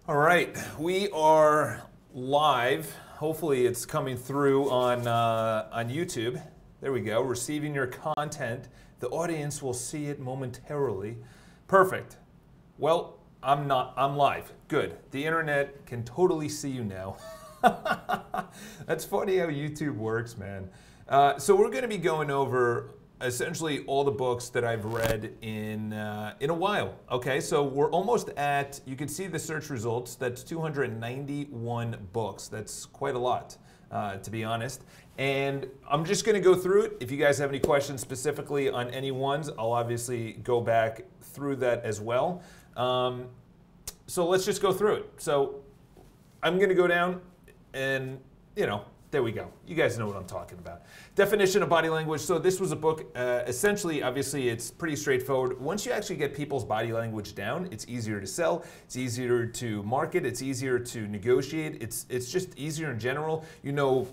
All right, we are live. Hopefully it's coming through on YouTube. There we go, receiving your content. The audience will see it momentarily. Perfect. Well, I'm live. Good. The internet can totally see you now. That's funny how YouTube works, man. So we're going to be going over essentially all the books that I've read in a while. Okay, so we're almost at, you can see the search results, that's 291 books. That's quite a lot, to be honest. And I'm just gonna go through it. If you guys have any questions specifically on any ones, I'll obviously go back through that as well. So let's just go through it. So I'm gonna go down and, you know, there we go. You guys know what I'm talking about. Definition of body language. So this was a book, essentially, obviously, it's pretty straightforward. Once you actually get people's body language down, it's easier to sell, it's easier to market, it's easier to negotiate, it's just easier in general. You know,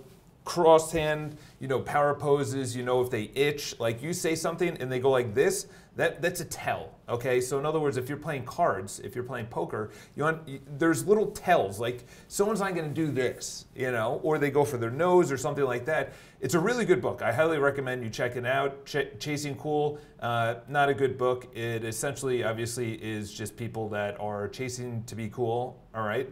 crossed hand, you know, power poses, you know if they itch. Like you say something and they go like this, that's a tell, okay? So in other words, if you're playing cards, if you're playing poker, there's little tells, like someone's not gonna do this, you know, or they go for their nose or something like that. It's a really good book. I highly recommend you check it out. Chasing Cool, not a good book. It essentially, obviously, is just people that are chasing to be cool, all right?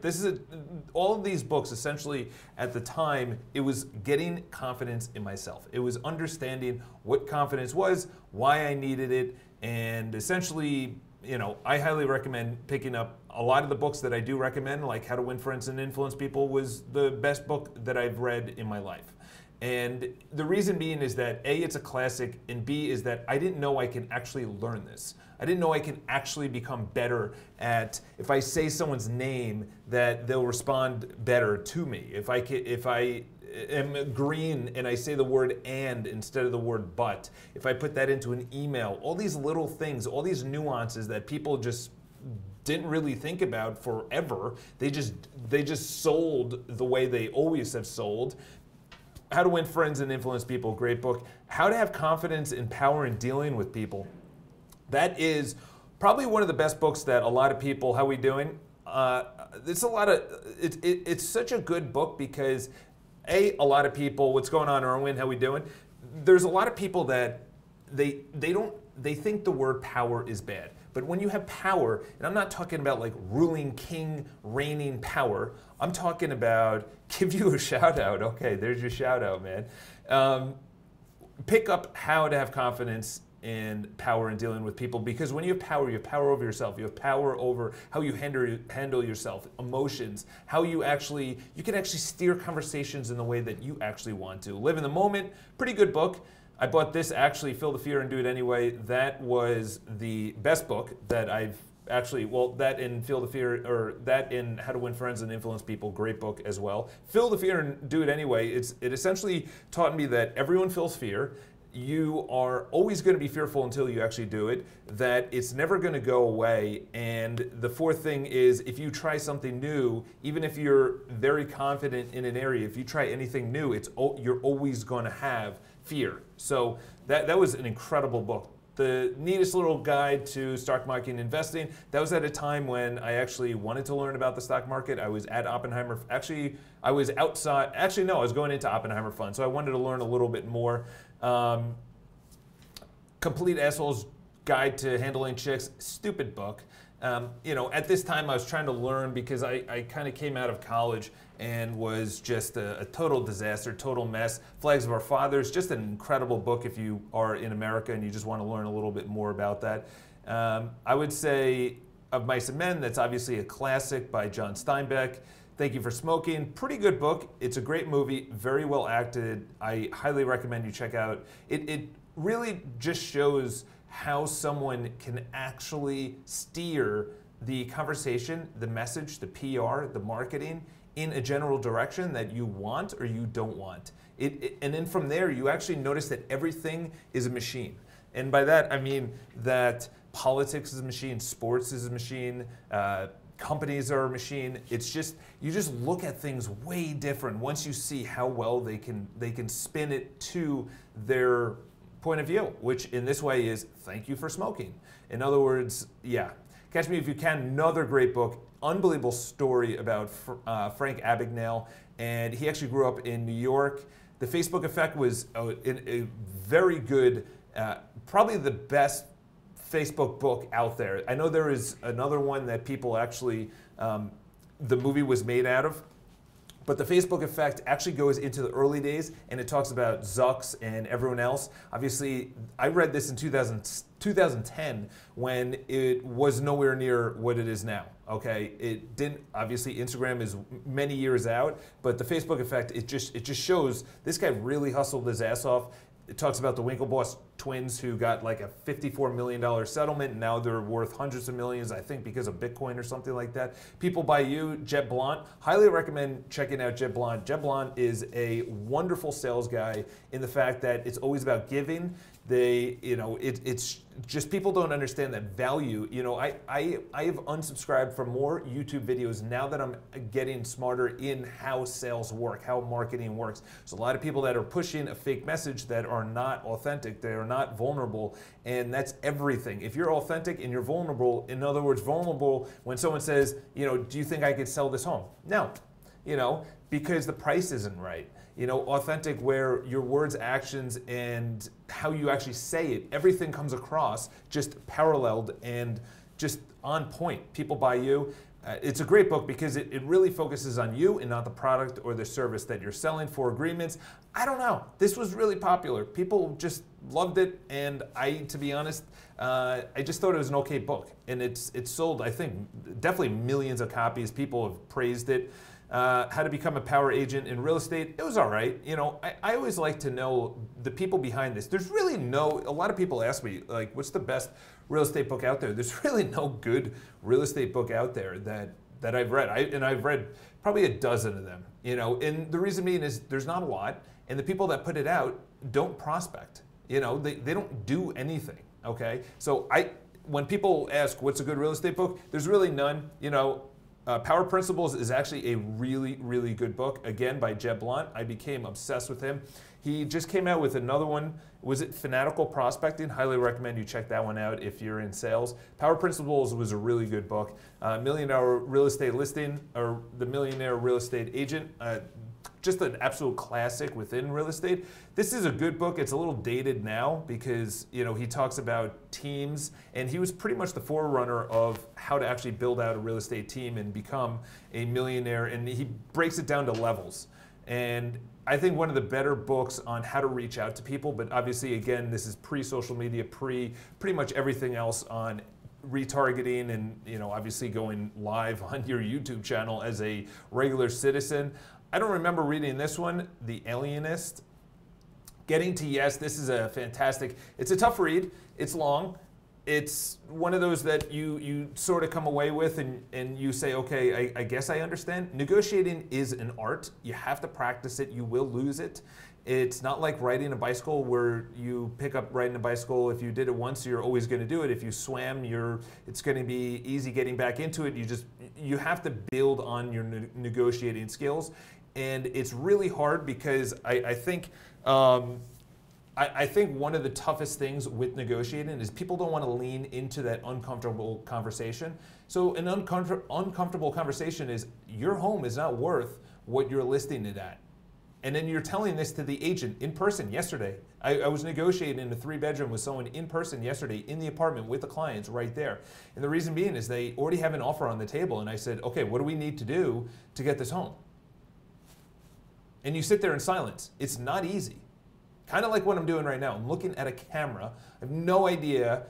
All of these books, essentially, at the time, it was getting confidence in myself. It was understanding what confidence was, why I needed it, and essentially, you know, I highly recommend picking up a lot of the books that I do recommend, like How to Win Friends and Influence People was the best book that I've read in my life. And the reason being is that A, it's a classic, and B, is that I didn't know I can actually learn this. I didn't know I can actually become better at, if I say someone's name, that they'll respond better to me. If I am green and I say the word and instead of the word but, if I put that into an email, all these little things, all these nuances that people just didn't really think about forever, they just sold the way they always have sold. How to Win Friends and Influence People, great book. How to Have Confidence and Power in Dealing with People. That is probably one of the best books that a lot of people, how we doing? It's such a good book because a lot of people, what's going on, Erwin, how we doing? There's a lot of people that they think the word power is bad. But when you have power, and I'm not talking about like ruling king, reigning power, I'm talking about, give you a shout out. Okay, there's your shout out, man. Pick up How to Have Confidence and Power in Dealing with People, because when you have power over yourself, you have power over how you handle yourself, emotions, how you can actually steer conversations in the way that you actually want to. Live in the moment, pretty good book. I bought this actually, Feel the Fear and Do It Anyway. That was the best book that I've actually, well, that in Feel the Fear, or that in How to Win Friends and Influence People, great book as well. Feel the Fear and Do It Anyway. It essentially taught me that everyone feels fear. You are always going to be fearful until you actually do it, that it's never going to go away. And the fourth thing is, if you try something new, even if you're very confident in an area, if you try anything new, you're always going to have fear. So that was an incredible book. The neatest little guide to stock market and investing. That was at a time when I actually wanted to learn about the stock market. I was at Oppenheimer. Actually, I was outside. Actually, no, I was going into Oppenheimer Fund. So I wanted to learn a little bit more. Complete Asshole's Guide to Handling Chicks. Stupid book. You know, at this time I was trying to learn because I kind of came out of college and was just a total disaster, total mess. Flags of Our Fathers, just an incredible book if you are in America and you just want to learn a little bit more about that. I would say Of Mice and Men, that's obviously a classic by John Steinbeck. Thank You for Smoking, pretty good book. It's a great movie, very well acted. I highly recommend you check out. It really just shows how someone can actually steer the conversation, the message, the PR, the marketing in a general direction that you want or you don't want. And then from there, you actually notice that everything is a machine. And by that, I mean that politics is a machine, sports is a machine, companies are a machine. It's just, you just look at things way different once you see how well they can spin it to their point of view, which in this way is thank you for smoking. In other words, yeah, Catch Me If You Can, another great book, unbelievable story about Frank Abagnale, and he actually grew up in New York. The Facebook Effect was a very good, probably the best Facebook book out there. I know there is another one that people actually, the movie was made out of, but the Facebook Effect actually goes into the early days, and it talks about Zucks and everyone else. Obviously, I read this in 2010 when it was nowhere near what it is now. Okay, it didn't. Obviously, Instagram is many years out, but the Facebook Effect, it just shows this guy really hustled his ass off. It talks about the Winklevoss twins who got like a $54 million settlement, and now they're worth hundreds of millions, I think, because of Bitcoin or something like that. People by You, Jeb Blount. Highly recommend checking out Jeb Blount. Jeb Blount is a wonderful sales guy in the fact that it's always about giving. It's just people don't understand that value. I have unsubscribed from more YouTube videos now that I'm getting smarter in how sales work, how marketing works. So a lot of people that are pushing a fake message that are not authentic, they are not vulnerable, and that's everything. If you're authentic and you're vulnerable, in other words, vulnerable when someone says, do you think I could sell this home? No, because the price isn't right. Authentic where your words, actions, and how you actually say it, everything comes across just paralleled and just on point. People by You. It's a great book because it really focuses on you and not the product or the service that you're selling. For agreements, I don't know. This was really popular. People just loved it, and to be honest, I just thought it was an okay book. And it's sold, I think, definitely millions of copies. People have praised it. How to Become a Power Agent in Real Estate. It was all right. I always like to know the people behind this. There's really a lot of people ask me, like, what's the best real estate book out there? There's really no good real estate book out there that I've read. I've read probably a dozen of them, and the reason being is there's not a lot, and the people that put it out don't prospect. They don't do anything, okay? So when people ask what's a good real estate book, there's really none, Power Principles is actually a really, really good book, again, by Jeb Blount. I became obsessed with him. He just came out with another one. Was it Fanatical Prospecting? Highly recommend you check that one out if you're in sales. Power Principles was a really good book. Million Dollar Real Estate Listing, or The Millionaire Real Estate Agent. Just an absolute classic within real estate. This is a good book. It's a little dated now because he talks about teams, and he was pretty much the forerunner of how to actually build out a real estate team and become a millionaire, and he breaks it down to levels. And I think one of the better books on how to reach out to people, but obviously, again, this is pre-social media, pretty much everything else on retargeting and obviously going live on your YouTube channel as a regular citizen. I don't remember reading this one, The Alienist. Getting to Yes, this is a fantastic, it's a tough read, it's long. It's one of those that you sort of come away with and you say, okay, I guess I understand. Negotiating is an art. You have to practice it, you will lose it. It's not like riding a bicycle where you pick up riding a bicycle. If you did it once, you're always going to do it. If you swam, it's going to be easy getting back into it. You have to build on your negotiating skills. And it's really hard because I think one of the toughest things with negotiating is people don't want to lean into that uncomfortable conversation. So an uncomfortable conversation is your home is not worth what you're listing it at. And then you're telling this to the agent in person yesterday. I was negotiating in a 3-bedroom with someone in person yesterday in the apartment with the clients right there. And the reason being is they already have an offer on the table. And I said, okay, what do we need to do to get this home? And you sit there in silence. It's not easy. Kind of like what I'm doing right now. I'm looking at a camera. I have no idea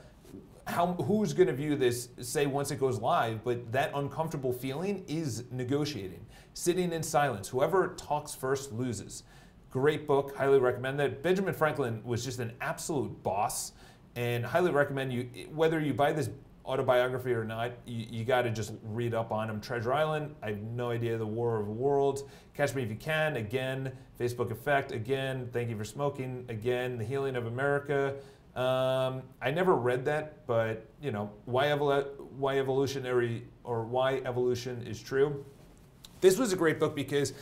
who's going to view this, say, once it goes live, but that uncomfortable feeling is negotiating. Sitting in silence. Whoever talks first loses. Great book. Highly recommend that. Benjamin Franklin was just an absolute boss, and highly recommend you, whether you buy this autobiography or not, you got to just read up on him. Treasure Island, I have no idea. The War of Worlds, Catch Me If You Can, again. Facebook Effect, again. Thank You for Smoking, again. The Healing of America. I never read that, but why evolution is true. This was a great book because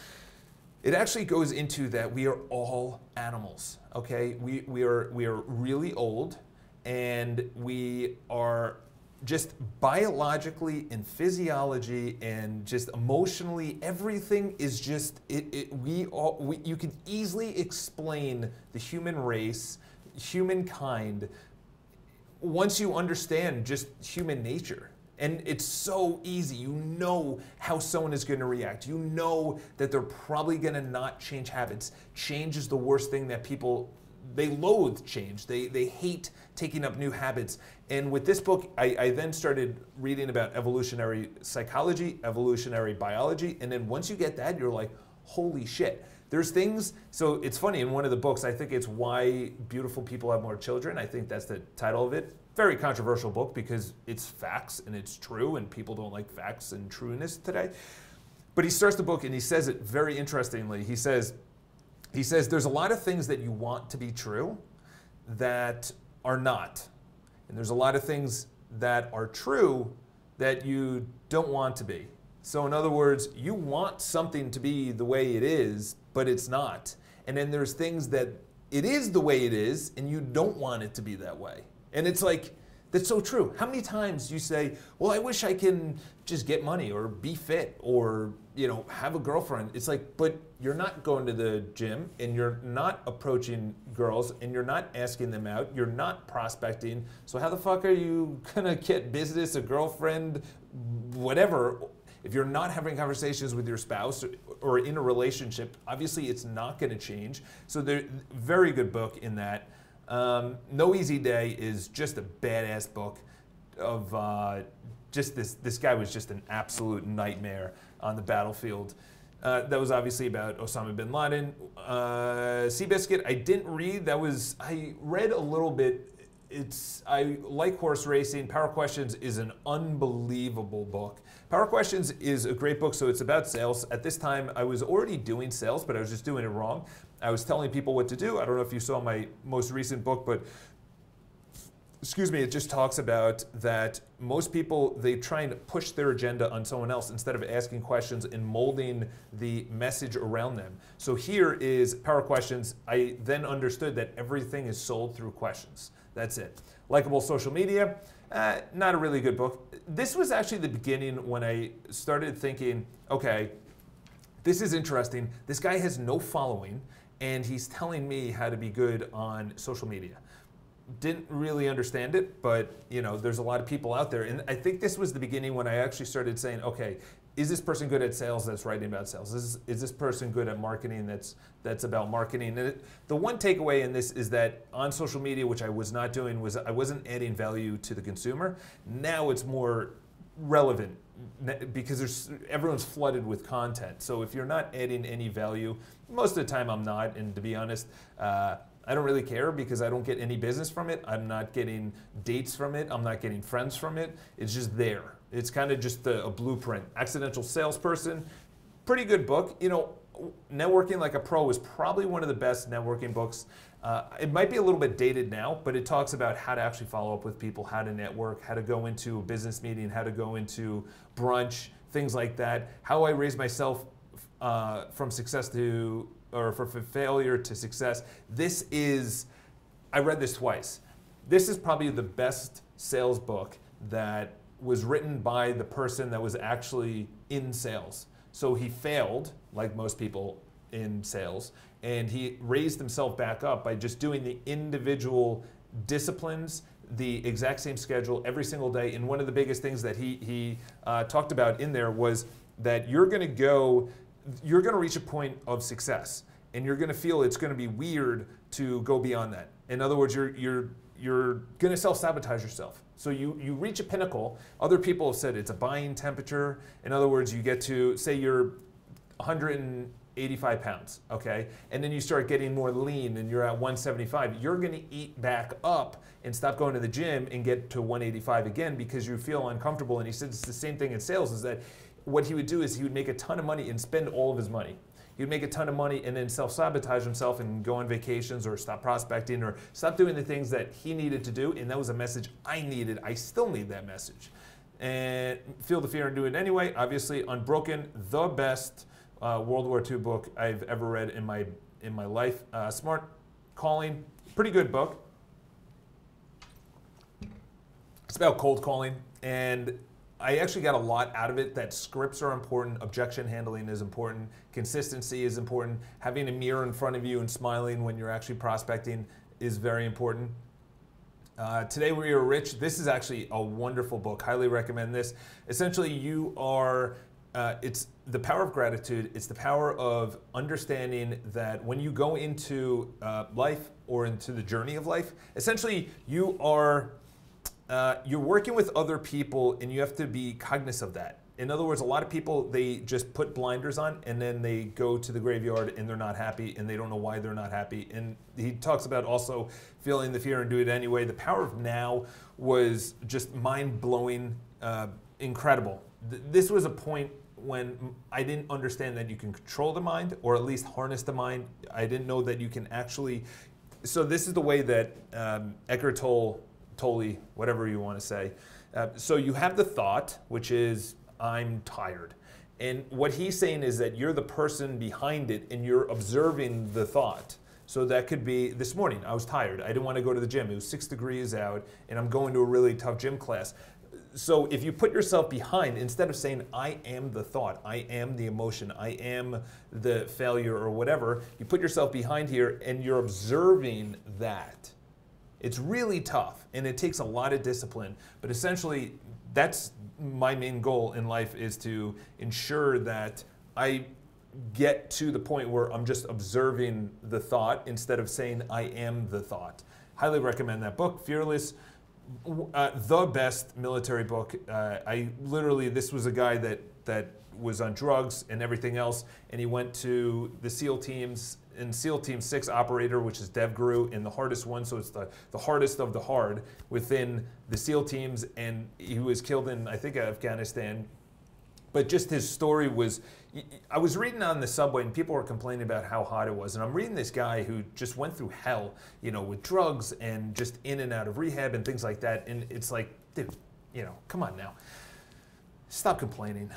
it actually goes into that we are all animals. Okay, we are really old, and we are just biologically and physiology and just emotionally, everything is just, you can easily explain the human race, humankind, once you understand just human nature. And it's so easy. You know how someone is going to react. You know that they're probably going to not change habits. Change is the worst thing that people, they loathe change. They hate taking up new habits. And with this book, I then started reading about evolutionary psychology, evolutionary biology. And then once you get that, you're like, holy shit. There's things, so it's funny, in one of the books, I think it's Why Beautiful People Have More Children. I think that's the title of it. Very controversial book because it's facts and it's true, and people don't like facts and trueness today. But he starts the book and he says it very interestingly. He says there's a lot of things that you want to be true that are not. And there's a lot of things that are true that you don't want to be. So in other words, you want something to be the way it is, but it's not. And then there's things that it is the way it is, and you don't want it to be that way. And it's like, that's so true. How many times do you say, well, I wish I can just get money or be fit or, you know, have a girlfriend? It's like, but you're not going to the gym and you're not approaching girls and you're not asking them out. You're not prospecting. So how the fuck are you gonna get business, a girlfriend, whatever? If you're not having conversations with your spouse or in a relationship, obviously it's not gonna change. So they're very good book in that. No Easy Day is just a badass book of just this guy was just an absolute nightmare on the battlefield. That was obviously about Osama bin Laden. Seabiscuit, I didn't read. I read a little bit. I like horse racing. Power Questions is an unbelievable book. Power Questions is a great book, so it's about sales. At this time, I was already doing sales, but I was just doing it wrong. I was telling people what to do. I don't know if you saw my most recent book, but excuse me, it just talks about that most people, they try and push their agenda on someone else instead of asking questions and molding the message around them. So here is Power Questions. I then understood that everything is sold through questions. That's it. Likeable Social Media, not a really good book. This was actually the beginning when I started thinking, okay, this is interesting. This guy has no following, and he's telling me how to be good on social media. Didn't really understand it, but you know, there's a lot of people out there. And I think this was the beginning when I actually started saying, okay, is this person good at sales that's writing about sales? Is this person good at marketing that's about marketing? And the one takeaway in this is that on social media, which I was not doing, was I wasn't adding value to the consumer. Now it's more relevant because everyone's flooded with content. So if you're not adding any value, most of the time I'm not, and to be honest, I don't really care because I don't get any business from it. I'm not getting dates from it. I'm not getting friends from it. It's just there. It's kind of just a blueprint. Accidental Salesperson, pretty good book. You know, Networking Like a Pro is probably one of the best networking books. It might be a little bit dated now, but it talks about how to actually follow up with people, how to network, how to go into a business meeting, how to go into brunch, things like that. How I raise myself from success to, or from failure to success. This is, I read this twice. This is probably the best sales book that was written by the person that was actually in sales. So he failed, like most people in sales, and he raised himself back up by just doing the individual disciplines, the exact same schedule every single day. And one of the biggest things that he talked about in there was that you're gonna reach a point of success, and you're gonna feel it's gonna be weird to go beyond that. In other words, you're gonna self-sabotage yourself. So you reach a pinnacle. Other people have said it's a buying temperature. In other words, you get to, say you're 185 pounds, okay? And then you start getting more lean and you're at 175. You're gonna eat back up and stop going to the gym and get to 185 again because you feel uncomfortable. And he said it's the same thing in sales, is that what he would do is he would make a ton of money and spend all of his money. He'd make a ton of money and then self-sabotage himself and go on vacations or stop prospecting or stop doing the things that he needed to do. And that was a message I needed. I still need that message. And Feel the Fear and Do It Anyway. Obviously, Unbroken, the best World War II book I've ever read in my life. Smart Calling, pretty good book. It's about cold calling. And I actually got a lot out of it, that scripts are important, objection handling is important, consistency is important, having a mirror in front of you and smiling when you're actually prospecting is very important. Today We Are Rich, this is actually a wonderful book, highly recommend this. Essentially you are, it's the power of gratitude, it's the power of understanding that when you go into life or into the journey of life, essentially you are you're working with other people and you have to be cognizant of that. In other words, a lot of people, they just put blinders on and then they go to the graveyard and they're not happy and they don't know why they're not happy. And he talks about also feeling the fear and do it anyway. The power of now was just mind-blowing, incredible. This was a point when I didn't understand that you can control the mind or at least harness the mind. I didn't know that you can actually, so this is the way that Eckhart Tolle, whatever you want to say. So you have the thought, which is, I'm tired. And what he's saying is that you're the person behind it and you're observing the thought. So that could be, this morning, I was tired. I didn't want to go to the gym. It was 6 degrees out and I'm going to a really tough gym class. So if you put yourself behind, instead of saying, I am the thought, I am the emotion, I am the failure or whatever, you put yourself behind here and you're observing that. It's really tough and it takes a lot of discipline, but essentially that's my main goal in life, is to ensure that I get to the point where I'm just observing the thought instead of saying I am the thought. Highly recommend that book, Fearless. The best military book. This was a guy that was on drugs and everything else, and he went to the SEAL teams, in SEAL Team 6 operator, which is DevGru, and the hardest one, so it's the hardest of the hard within the SEAL teams, and he was killed in, I think, Afghanistan. But just his story was, I was reading on the subway and people were complaining about how hot it was, and I'm reading this guy who just went through hell, with drugs and just in and out of rehab and things like that, and it's like, dude, come on now. Stop complaining.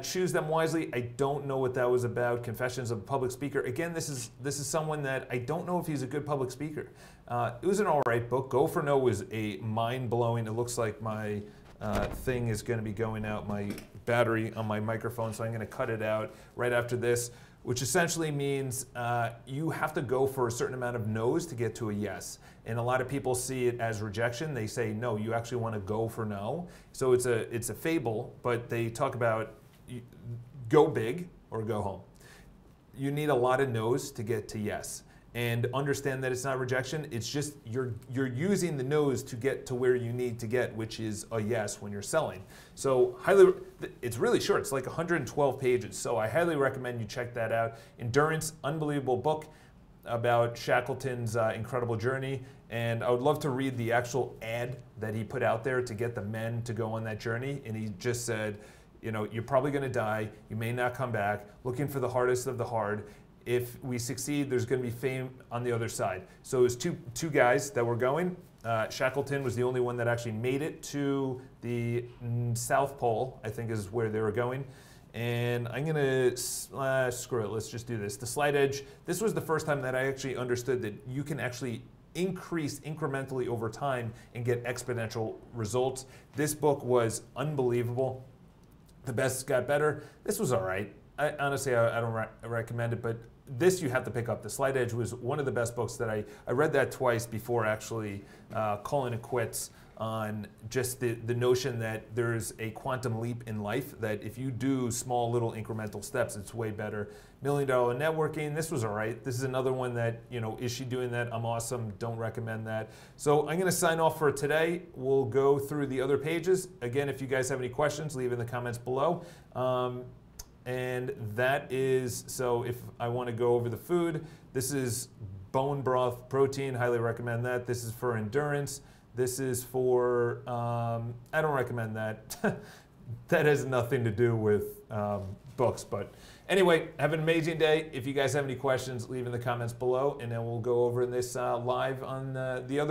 Choose them wisely. I don't know what that was about. Confessions of a Public Speaker. Again, this is someone that I don't know if he's a good public speaker. It was an all right book. Go for No was a mind-blowing. It looks like my thing is going to be going out, my battery on my microphone, so I'm going to cut it out right after this, which essentially means you have to go for a certain amount of no's to get to a yes. And a lot of people see it as rejection. They say, no, you actually want to go for no. So it's a fable, but they talk about go big or go home. You need a lot of no's to get to yes. And understand that it's not rejection, it's just you're using the no's to get to where you need to get, which is a yes when you're selling. So it's really short, it's like 112 pages, so I highly recommend you check that out. Endurance, unbelievable book about Shackleton's incredible journey, and I would love to read the actual ad that he put out there to get the men to go on that journey, and he just said, you're probably going to die, you may not come back, looking for the hardest of the hard. If we succeed, there's going to be fame on the other side. So it was two guys that were going. Shackleton was the only one that actually made it to the South Pole, I think is where they were going. And I'm going to, screw it, let's just do this. The Slight Edge, this was the first time that I actually understood that you can actually increase incrementally over time and get exponential results. This book was unbelievable. The Best Got Better. This was all right. Honestly, I don't recommend it, but this you have to pick up. The Slight Edge was one of the best books that I read that twice before actually calling it quits on just the notion that there's a quantum leap in life, that if you do small little incremental steps, it's way better. $1 Million Networking, this was all right. This is another one that, is she doing that? I'm awesome, don't recommend that. So I'm gonna sign off for today. We'll go through the other pages. Again, if you guys have any questions, leave in the comments below. And that is, so if I want to go over the food, this is bone broth protein, highly recommend that. This is for endurance. This is for, I don't recommend that. That has nothing to do with books. But anyway, have an amazing day. If you guys have any questions, leave in the comments below, and then we'll go over this live on the other